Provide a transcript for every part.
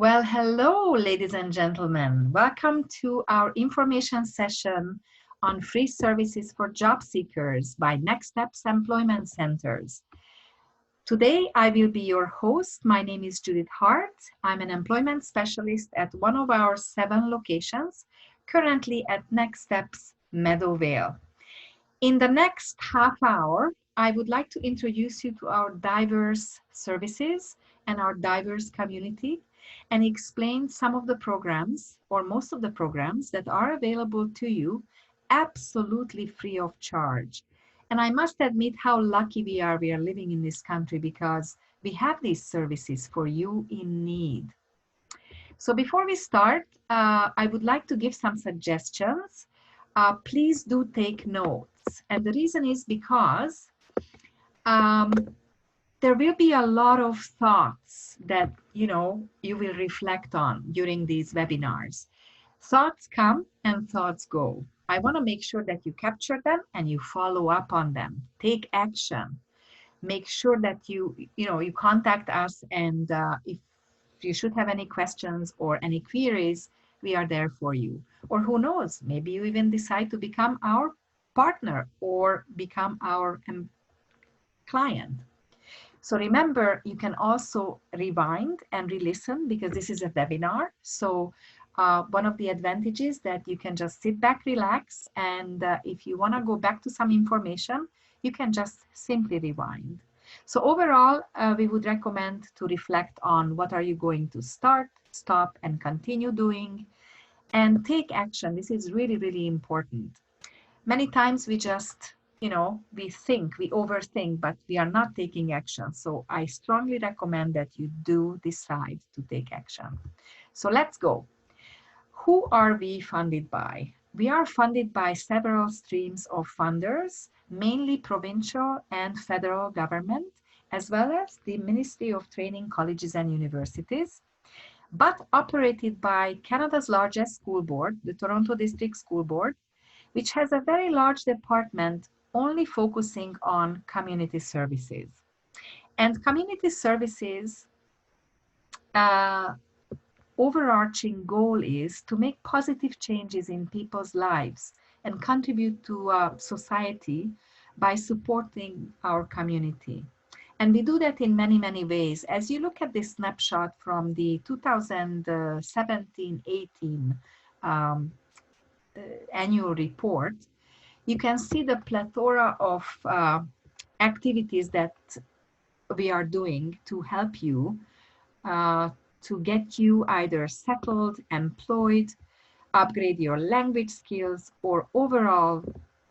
Well, hello, ladies and gentlemen. Welcome to our information session on free services for job seekers by Next Steps Employment Centers. Today, I will be your host. My name is Judith Hart. I'm an employment specialist at one of our 7 locations, currently at Next Steps Meadowvale. In the next half hour, I would like to introduce you to our diverse services and our diverse community and explain some of the programs or most of the programs that are available to you absolutely free of charge. And I must admit how lucky we are living in this country because we have these services for you in need. So before we start, I would like to give some suggestions. Please do take notes. And the reason is because um, there will be a lot of thoughts that, you will reflect on during these webinars. Thoughts come and thoughts go. I want to make sure that you capture them and you follow up on them. Take action. Make sure that you contact us, and if you should have any questions or any queries, we are there for you. Or who knows, maybe you even decide to become our partner or become our client. So remember, you can also rewind and re-listen because this is a webinar. So one of the advantages that you can just sit back, relax, and if you want to go back to some information, you can just simply rewind. So overall, we would recommend to reflect on what are you going to start, stop, and continue doing, and take action. This is really, really important. Many times we just, we think, we overthink, but we are not taking action. So I strongly recommend that you do decide to take action. So let's go. Who are we funded by? We are funded by several streams of funders, mainly provincial and federal government, as well as the Ministry of Training, Colleges and Universities, but operated by Canada's largest school board, the Toronto District School Board, which has a very large department only focusing on community services. And community services, overarching goal is to make positive changes in people's lives and contribute to society by supporting our community. And we do that in many, many ways. As you look at this snapshot from the 2017-18 annual report, you can see the plethora of activities that we are doing to help you, to get you either settled, employed, upgrade your language skills, or overall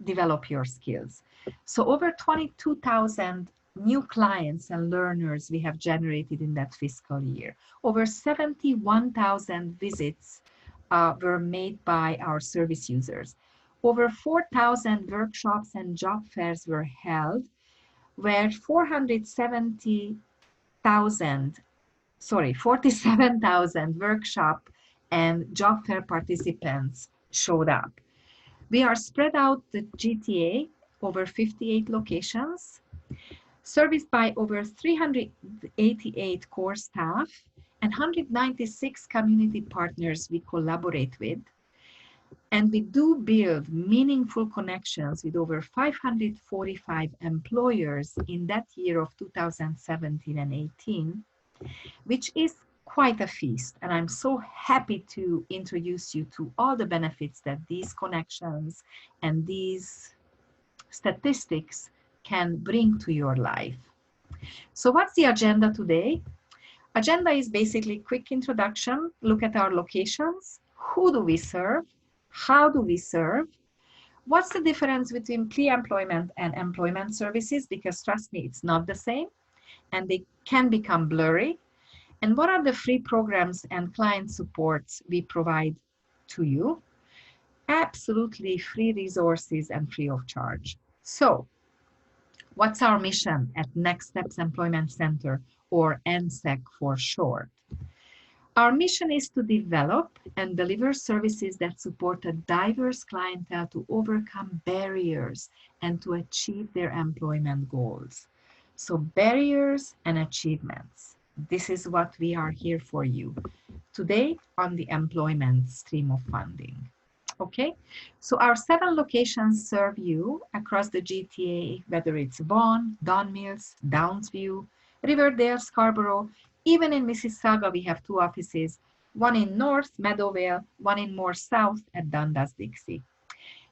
develop your skills. So over 22,000 new clients and learners we have generated in that fiscal year. Over 71,000 visits were made by our service users. Over 4,000 workshops and job fairs were held, where 47,000 workshop and job fair participants showed up. We are spread out the GTA over 58 locations, serviced by over 388 core staff and 196 community partners we collaborate with. And we do build meaningful connections with over 545 employers in that year of 2017 and 18, which is quite a feast. And I'm so happy to introduce you to all the benefits that these connections and these statistics can bring to your life. So what's the agenda today? Agenda is basically quick introduction, look at our locations, who do we serve, how do we serve, what's the difference between pre-employment and employment services, because trust me, it's not the same, and they can become blurry, and what are the free programs and client supports we provide to you, absolutely free resources and free of charge. So what's our mission at Next Steps Employment Center, or NSEC for short? Our mission is to develop and deliver services that support a diverse clientele to overcome barriers and to achieve their employment goals. So barriers and achievements. This is what we are here for you. today on the employment stream of funding. Okay, so our 7 locations serve you across the GTA, whether it's Vaughan, Don Mills, Downsview, Riverdale, Scarborough. Even in Mississauga, we have 2 offices, one in North Meadowvale, one in more south at Dundas, Dixie.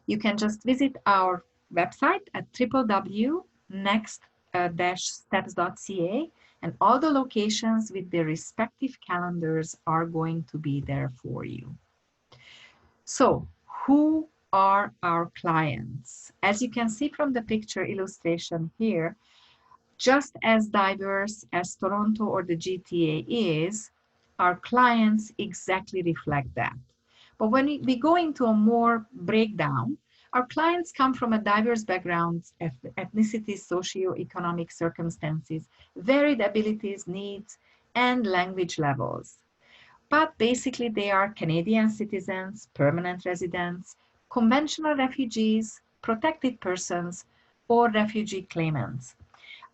You can just visit our website at www.next-steps.ca, and all the locations with their respective calendars are going to be there for you. So, who are our clients? As you can see from the picture illustration here, just as diverse as Toronto or the GTA is, our clients exactly reflect that. But when we go into a more breakdown, our clients come from a diverse backgrounds, ethnicities, socioeconomic circumstances, varied abilities, needs, and language levels. But basically, they are Canadian citizens, permanent residents, conventional refugees, protected persons, or refugee claimants.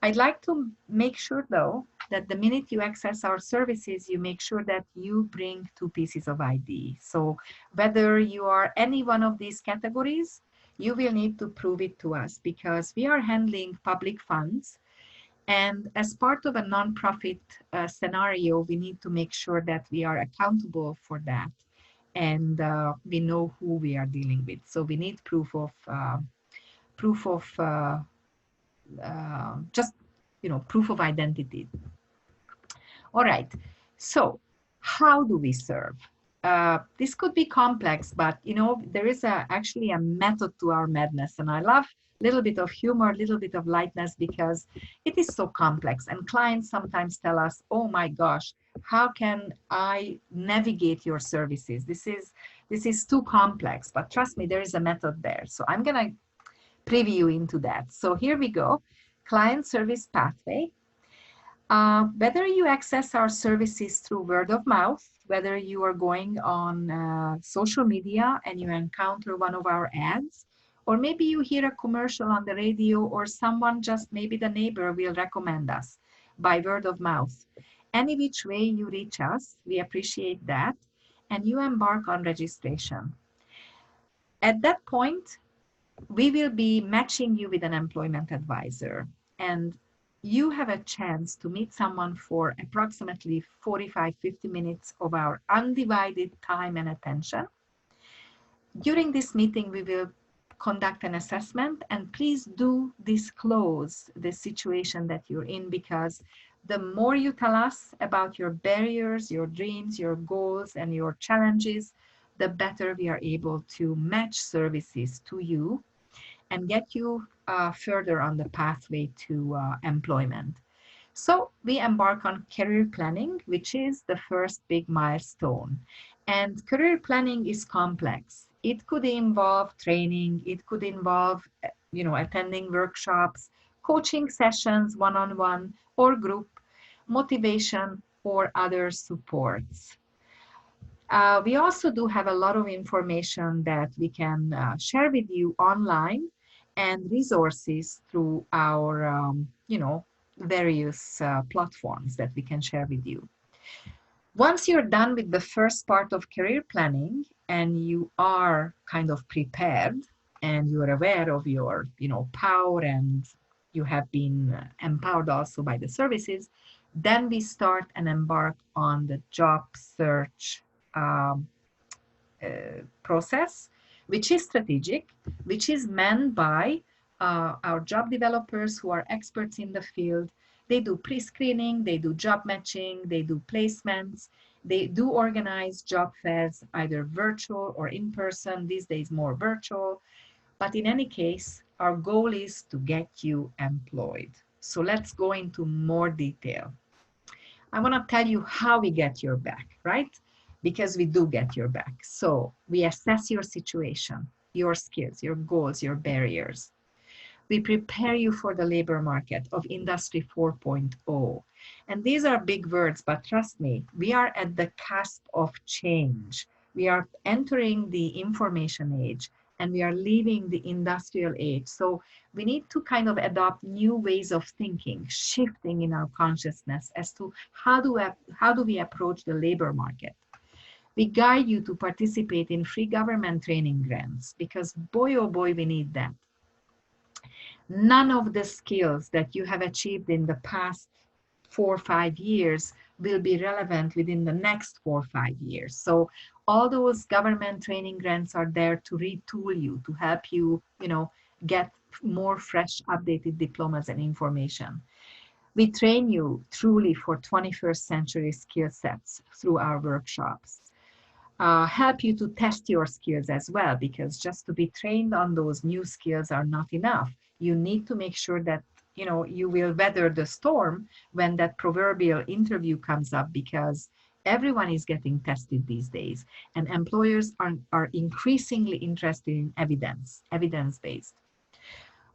I'd like to make sure, though, that the minute you access our services, you make sure that you bring 2 pieces of ID. So whether you are any one of these categories, you will need to prove it to us because we are handling public funds. And as part of a nonprofit scenario, we need to make sure that we are accountable for that. And we know who we are dealing with. So we need proof of just, proof of identity. All right, so how do we serve? This could be complex, but there is actually a method to our madness, and I love a little bit of humor, a little bit of lightness because it is so complex. And clients sometimes tell us, "Oh my gosh, how can I navigate your services? This is too complex." But trust me, there is a method there. So I'm gonna preview into that. So here we go. Client service pathway. Whether you access our services through word of mouth, whether you are going on social media and you encounter one of our ads, or maybe you hear a commercial on the radio, or someone, just maybe the neighbor, will recommend us by word of mouth. Any which way you reach us, we appreciate that, and you embark on registration. At that point, we will be matching you with an employment advisor, and you have a chance to meet someone for approximately 45-50 minutes of our undivided time and attention. During this meeting, we will conduct an assessment, and please do disclose the situation that you're in, because the more you tell us about your barriers, your dreams, your goals, and your challenges, the better we are able to match services to you and get you further on the pathway to employment. So we embark on career planning, which is the first big milestone. And career planning is complex. It could involve training, it could involve, attending workshops, coaching sessions, one-on-one or group, motivation, or other supports. We also do have a lot of information that we can share with you online and resources through our, various platforms that we can share with you. Once you're done with the first part of career planning and you are kind of prepared and you're aware of your, power, and you have been empowered also by the services, then we start and embark on the job search process, which is strategic, which is manned by our job developers who are experts in the field. They do pre-screening, they do job matching, they do placements, they do organize job fairs, either virtual or in person, these days more virtual. But in any case, our goal is to get you employed. So let's go into more detail. I want to tell you how we get your back, right? Because we do get your back. So we assess your situation, your skills, your goals, your barriers. We prepare you for the labor market of Industry 4.0. And these are big words, but trust me, we are at the cusp of change. We are entering the information age and we are leaving the industrial age. So we need to kind of adopt new ways of thinking, shifting in our consciousness as to how do we approach the labor market. We guide you to participate in free government training grants because boy, oh boy, we need that. None of the skills that you have achieved in the past 4 or 5 years will be relevant within the next 4 or 5 years. So all those government training grants are there to retool you, to help you, get more fresh, updated diplomas and information. We train you truly for 21st century skill sets through our workshops. Help you to test your skills as well, because just to be trained on those new skills are not enough. You need to make sure that you will weather the storm when that proverbial interview comes up, because everyone is getting tested these days, and employers are increasingly interested in evidence-based.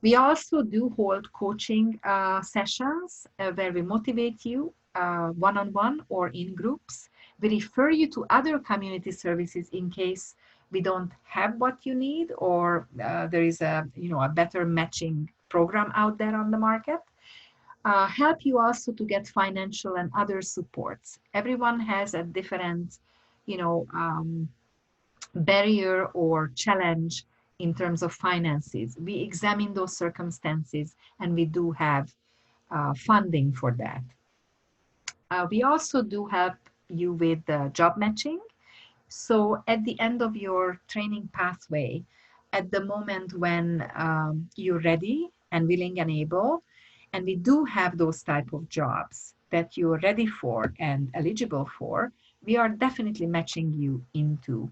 We also do hold coaching sessions where we motivate you one-on-one or in groups. We refer you to other community services in case we don't have what you need, or there is a better matching program out there on the market. Help you also to get financial and other supports. Everyone has a different, barrier or challenge in terms of finances. We examine those circumstances, and we do have funding for that. We also do help you with job matching. So at the end of your training pathway, at the moment when you're ready and willing and able, and we do have those type of jobs that you're ready for and eligible for, we are definitely matching you into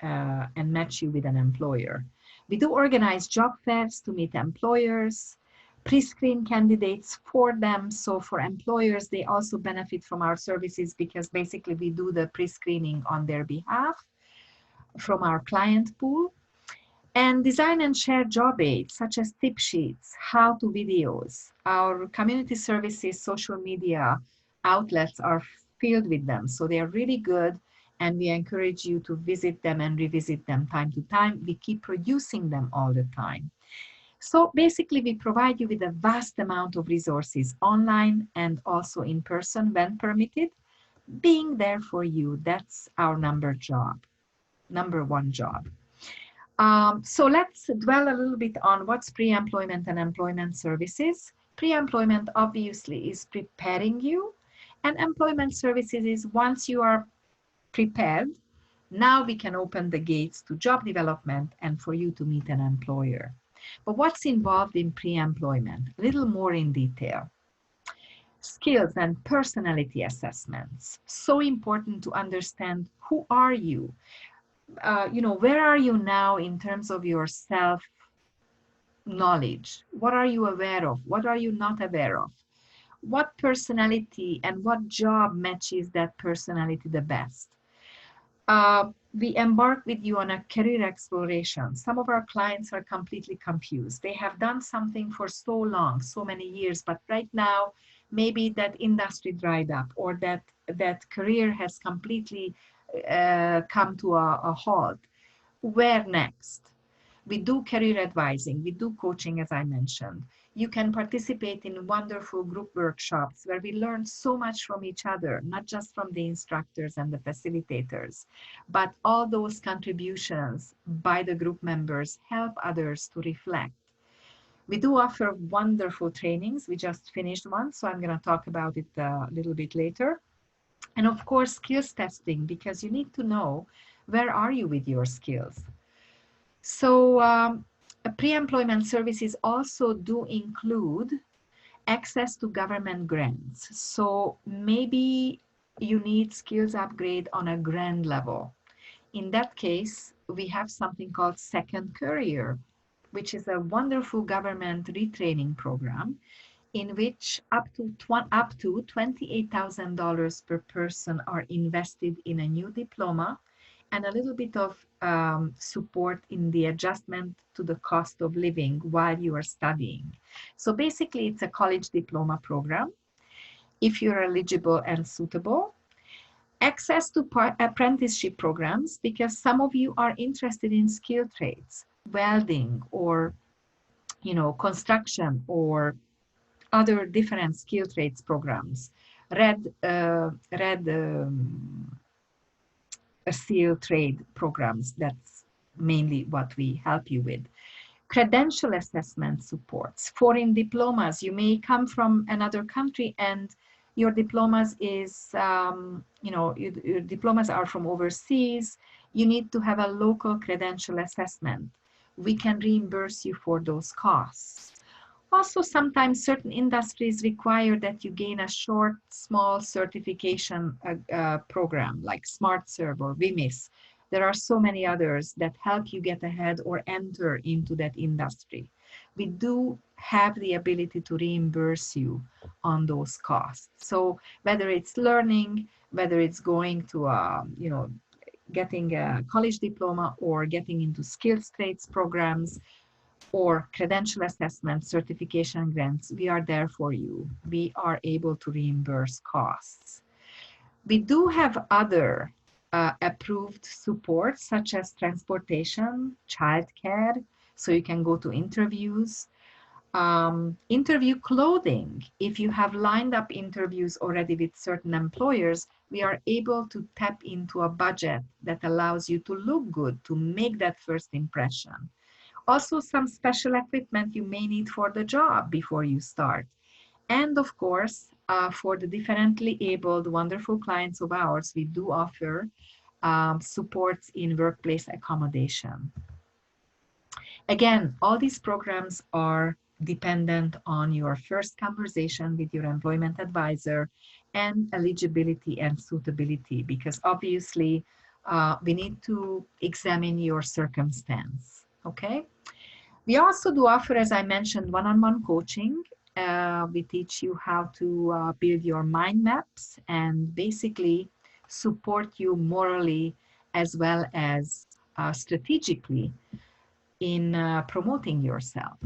and match you with an employer. We do organize job fairs to meet employers, pre-screen candidates for them. So for employers, they also benefit from our services because basically we do the pre-screening on their behalf from our client pool. And design and share job aids such as tip sheets, how-to videos. Our community services, social media outlets are filled with them. So they are really good, and we encourage you to visit them and revisit them time to time. We keep producing them all the time. So basically, we provide you with a vast amount of resources online and also in person when permitted. Being there for you, that's our number one job. So let's dwell a little bit on what's pre-employment and employment services. Pre-employment obviously is preparing you, and employment services is once you are prepared, now we can open the gates to job development and for you to meet an employer. But what's involved in pre-employment? A little more in detail. Skills and personality assessments. So important to understand who are you? Where are you now in terms of your self-knowledge? What are you aware of? What are you not aware of? What personality and what job matches that personality the best? We embark with you on a career exploration. Some of our clients are completely confused. They have done something for so long, so many years, but right now, maybe that industry dried up, or that career has completely come to a halt. Where next? We do career advising, we do coaching, as I mentioned. You can participate in wonderful group workshops where we learn so much from each other, not just from the instructors and the facilitators, but all those contributions by the group members help others to reflect. We do offer wonderful trainings. We just finished one, so I'm going to talk about it a little bit later. And of course, skills testing, because you need to know where are you with your skills. So pre-employment services also do include access to government grants. So maybe you need skills upgrade on a grant level. In that case, we have something called Second Career, which is a wonderful government retraining program in which up to $28,000 per person are invested in a new diploma and a little bit of support in the adjustment to the cost of living while you are studying. So basically, it's a college diploma program if you're eligible and suitable. Access to apprenticeship programs, because some of you are interested in skilled trades, welding or construction or other different skill trades programs. SEAL trade programs. That's mainly what we help you with. Credential assessment supports. Foreign diplomas. You may come from another country and your diplomas is, your diplomas are from overseas. You need to have a local credential assessment. We can reimburse you for those costs. Also, sometimes certain industries require that you gain a short, small certification program like SmartServe or WIMIS. There are so many others that help you get ahead or enter into that industry. We do have the ability to reimburse you on those costs. So whether it's learning, whether it's going to, getting a college diploma or getting into skills trades programs, or credential assessment, certification grants, we are there for you. We are able to reimburse costs. We do have other approved support, such as transportation, childcare, so you can go to interviews, interview clothing. If you have lined up interviews already with certain employers, we are able to tap into a budget that allows you to look good, to make that first impression. Also, some special equipment you may need for the job before you start. And of course, for the differently abled, wonderful clients of ours, we do offer supports in workplace accommodation. Again, all these programs are dependent on your first conversation with your employment advisor and eligibility and suitability, because obviously we need to examine your circumstance, okay? We also do offer, as I mentioned, one-on-one coaching. We teach you how to build your mind maps and basically support you morally as well as strategically in promoting yourself.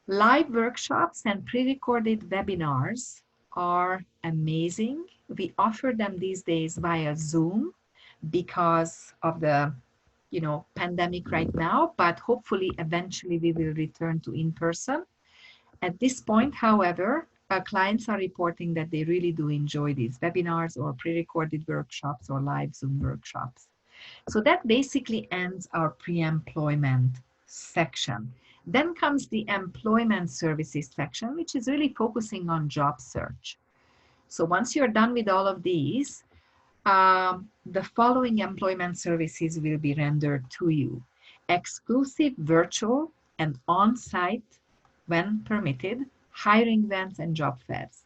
Live workshops and pre-recorded webinars are amazing. We offer them these days via Zoom because of the pandemic right now, but hopefully eventually we will return to in-person. At this point, however, our clients are reporting that they really do enjoy these webinars or pre-recorded workshops or live Zoom workshops. So that basically ends our pre-employment section. Then comes the employment services section, which is really focusing on job search. So once you're done with all of these, the following employment services will be rendered to you. Exclusive virtual and on-site, when permitted, hiring events and job fairs.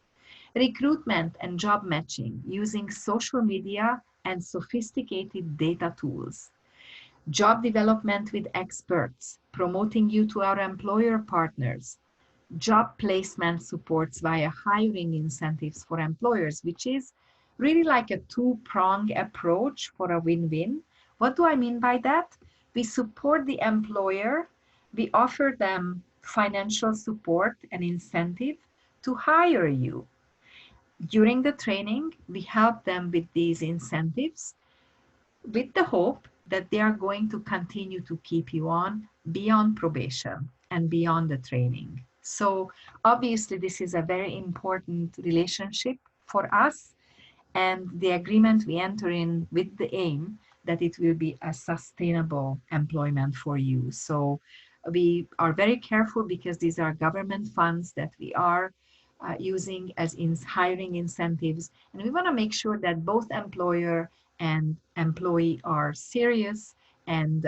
Recruitment and job matching using social media and sophisticated data tools. Job development with experts, promoting you to our employer partners. Job placement supports via hiring incentives for employers, which is really like a two-pronged approach for a win-win. What do I mean by that? We support the employer. We offer them financial support and incentive to hire you. During the training, we help them with these incentives with the hope that they are going to continue to keep you on beyond probation and beyond the training. So obviously this is a very important relationship for us, and the agreement we enter in with the aim that it will be a sustainable employment for you. So we are very careful because these are government funds that we are using as hiring incentives, and we want to make sure that both employer and employee are serious and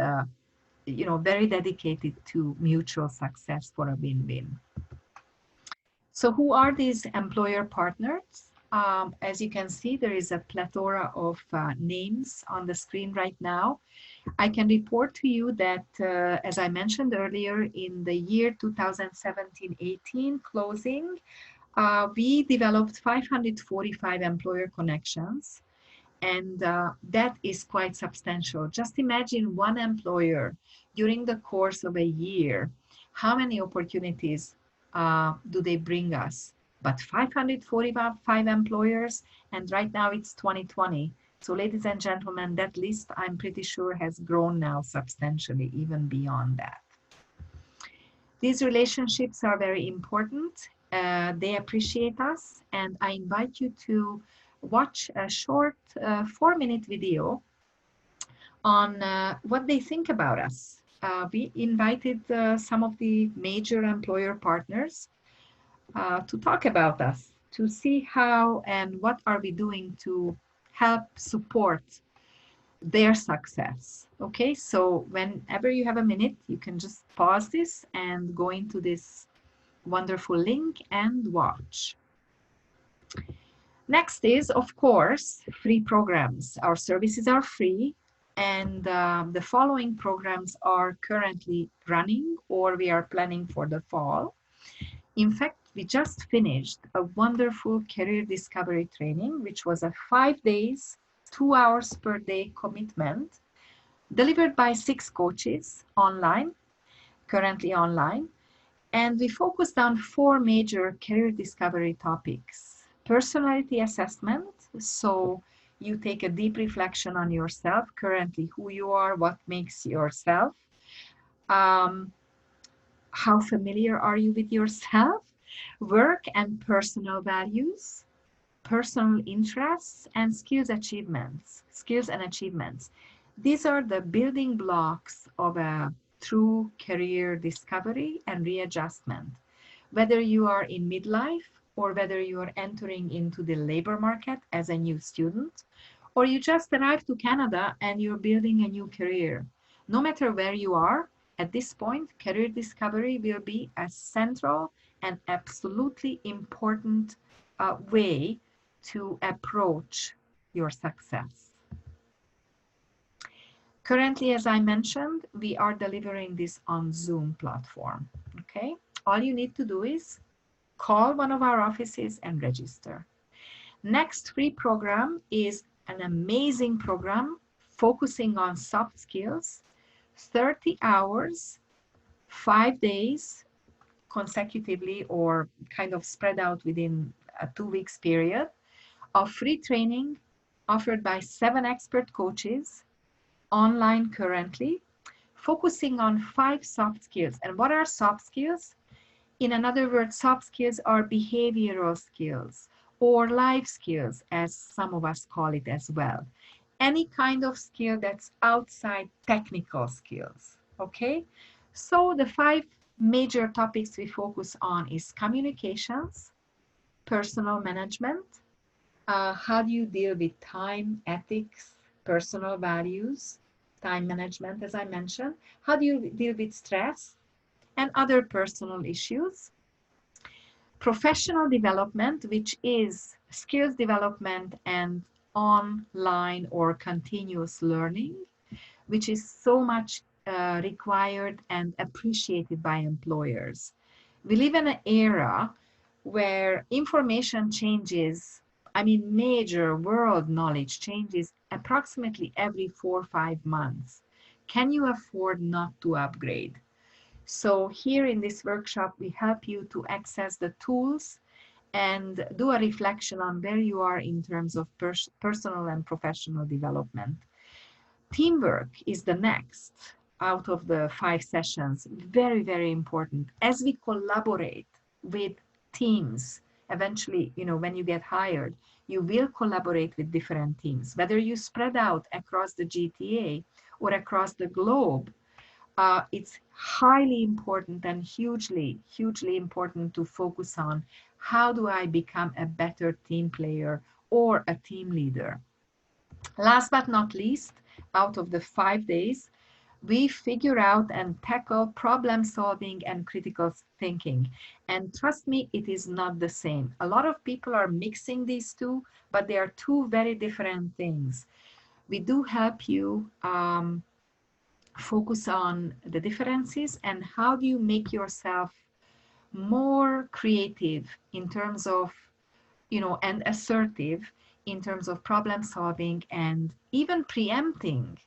very dedicated to mutual success for a win-win. So who are these employer partners? As you can see, there is a plethora of names on the screen right now. I can report to you that, as I mentioned earlier, in the year 2017-18 closing, we developed 545 employer connections, and that is quite substantial. Just imagine one employer during the course of a year, how many opportunities do they bring us? But 545 employers, and right now it's 2020. So ladies and gentlemen, that list I'm pretty sure has grown now substantially, even beyond that. These relationships are very important. They appreciate us, and I invite you to watch a short 4-minute video on what they think about us. We invited some of the major employer partners to talk about us, to see how and what are we doing to help support their success. Okay, so whenever you have a minute, you can just pause this and go into this wonderful link and watch. Next is, of course, free programs. Our services are free, and the following programs are currently running or we are planning for the fall. In fact, we just finished a wonderful career discovery training, which was a 5 days, 2 hours per day commitment delivered by 6 coaches online, currently online. And we focused on 4 major career discovery topics. Personality assessment, so you take a deep reflection on yourself, currently who you are, what makes yourself, how familiar are you with yourself, work and personal values, personal interests, and skills and achievements. These are the building blocks of a true career discovery and readjustment. Whether you are in midlife or whether you are entering into the labor market as a new student, or you just arrived to Canada and you're building a new career. No matter where you are, at this point, career discovery will be a central and absolutely important way to approach your success. Currently, as I mentioned, we are delivering this on Zoom platform, okay? All you need to do is call one of our offices and register. Next free program is an amazing program focusing on soft skills, 30 hours, 5 days consecutively or kind of spread out within a 2 weeks period of free training offered by 7 expert coaches online currently, focusing on 5 soft skills. And what are soft skills? In another word, soft skills are behavioral skills or life skills, as some of us call it as well. Any kind of skill that's outside technical skills, okay? So the 5 major topics we focus on is communications, personal management, how do you deal with time, ethics, personal values, time management, as I mentioned, how do you deal with stress and other personal issues, professional development, which is skills development and online or continuous learning, which is so much required and appreciated by employers. We live in an era where information changes, I mean, major world knowledge changes approximately every 4 or 5 months. Can you afford not to upgrade? So here in this workshop, we help you to access the tools and do a reflection on where you are in terms of personal and professional development. Teamwork is the next out of the 5 sessions. Very, very important. As we collaborate with teams, eventually, when you get hired, you will collaborate with different teams. Whether you spread out across the GTA or across the globe, it's highly important and hugely, hugely important to focus on how do I become a better team player or a team leader. Last but not least, out of the 5 days, we figure out and tackle problem solving and critical thinking. And trust me, it is not the same. A lot of people are mixing these two, but they are 2 very different things. We do help you focus on the differences and how do you make yourself more creative in terms of, and assertive in terms of problem solving and even preempting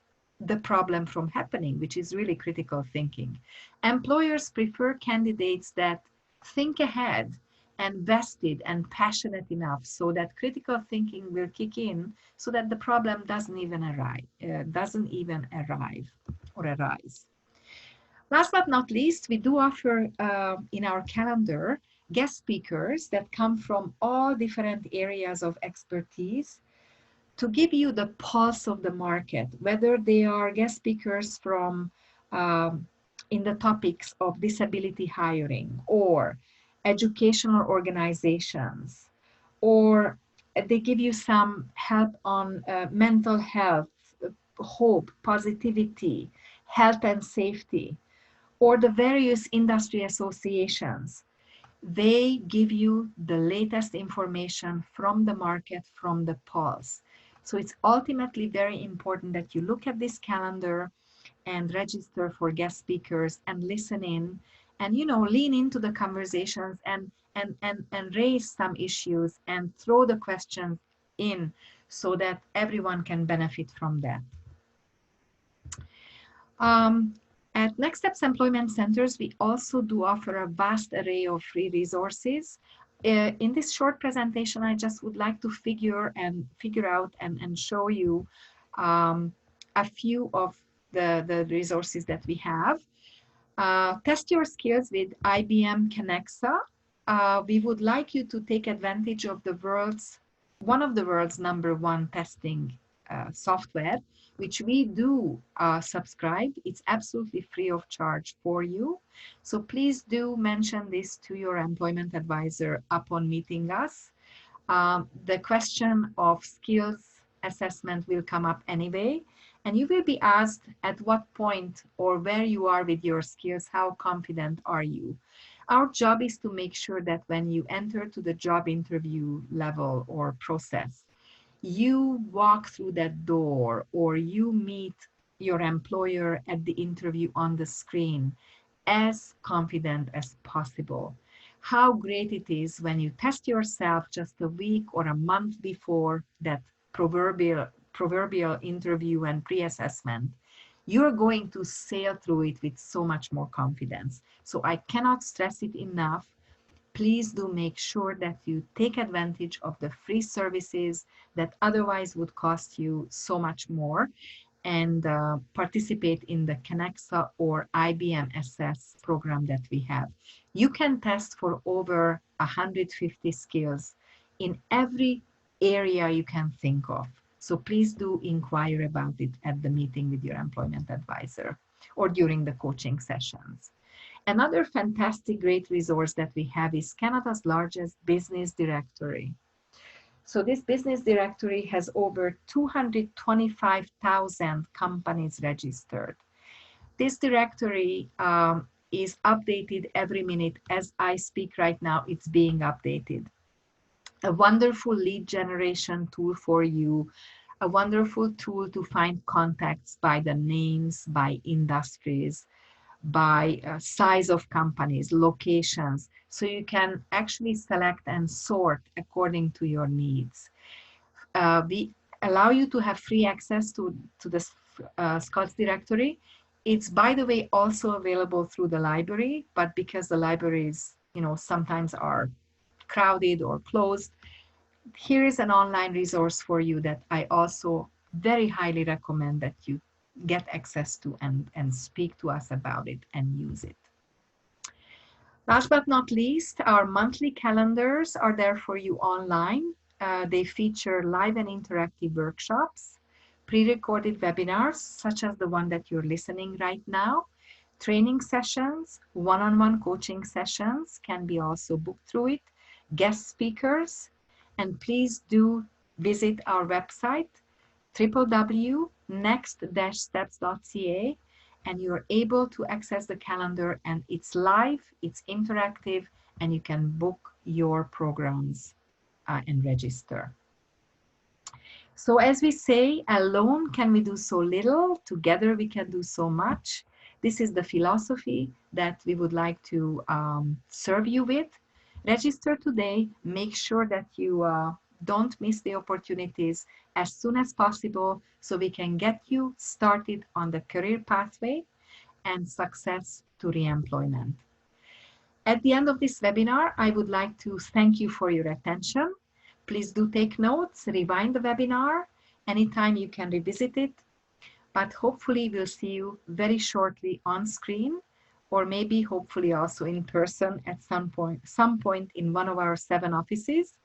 the problem from happening, which is really critical thinking. Employers prefer candidates that think ahead and vested and passionate enough so that critical thinking will kick in so that the problem doesn't even arrive or arise. Last but not least, we do offer in our calendar guest speakers that come from all different areas of expertise to give you the pulse of the market, whether they are guest speakers from in the topics of disability hiring or educational organizations, or they give you some help on mental health, hope, positivity, health and safety, or the various industry associations. They give you the latest information from the market, from the pulse. So it's ultimately very important that you look at this calendar and register for guest speakers and listen in and, you know, lean into the conversations and raise some issues and throw the questions in so that everyone can benefit from that. At Next Steps Employment Centers, we also do offer a vast array of free resources. In this short presentation, I just would like to figure out and show you a few of the resources that we have. Test your skills with IBM Kenexa. We would like you to take advantage of one of the world's #1 testing software, which we do subscribe. It's absolutely free of charge for you. So please do mention this to your employment advisor upon meeting us. The question of skills assessment will come up anyway, and you will be asked at what point or where you are with your skills, how confident are you? Our job is to make sure that when you enter to the job interview level or process, you walk through that door or you meet your employer at the interview on the screen as confident as possible. How great it is when you test yourself just a week or a month before that proverbial interview and pre-assessment. You're going to sail through it with so much more confidence. So I cannot stress it enough. Please do make sure that you take advantage of the free services that otherwise would cost you so much more, and participate in the Kenexa or IBM SS program that we have. You can test for over 150 skills in every area you can think of. So please do inquire about it at the meeting with your employment advisor or during the coaching sessions. Another fantastic great resource that we have is Canada's largest business directory. So this business directory has over 225,000 companies registered. This directory is updated every minute. As I speak right now, it's being updated. A wonderful lead generation tool for you, a wonderful tool to find contacts by the names, by industries, by size of companies, locations, so you can actually select and sort according to your needs. We allow you to have free access to the Scots directory. It's, by the way, also available through the library, but because the libraries, you know, sometimes are crowded or closed, here is an online resource for you that I also very highly recommend that you get access to and speak to us about it and use it. Last but not least, our monthly calendars are there for you online. They feature live and interactive workshops, pre-recorded webinars, such as the one that you're listening right now, training sessions, one-on-one coaching sessions can be also booked through it, guest speakers, and please do visit our website, www.next-steps.ca, and you're able to access the calendar, and it's live, it's interactive, and you can book your programs and register. So as we say, alone can we do so little, together we can do so much. This is the philosophy that we would like to serve you with. Register today, make sure that you don't miss the opportunities as soon as possible so we can get you started on the career pathway and success to re-employment. At the end of this webinar, I would like to thank you for your attention. Please do take notes, rewind the webinar. Anytime you can revisit it, but hopefully we'll see you very shortly on screen or maybe hopefully also in person at some point in one of our 7 offices.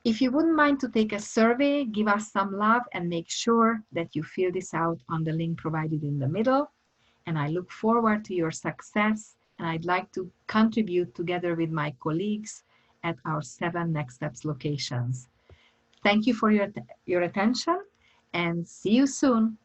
If you wouldn't mind to take a survey, give us some love and make sure that you fill this out on the link provided in the middle. And I look forward to your success, and I'd like to contribute together with my colleagues at our 7 Next Steps locations. Thank you for your attention, and see you soon.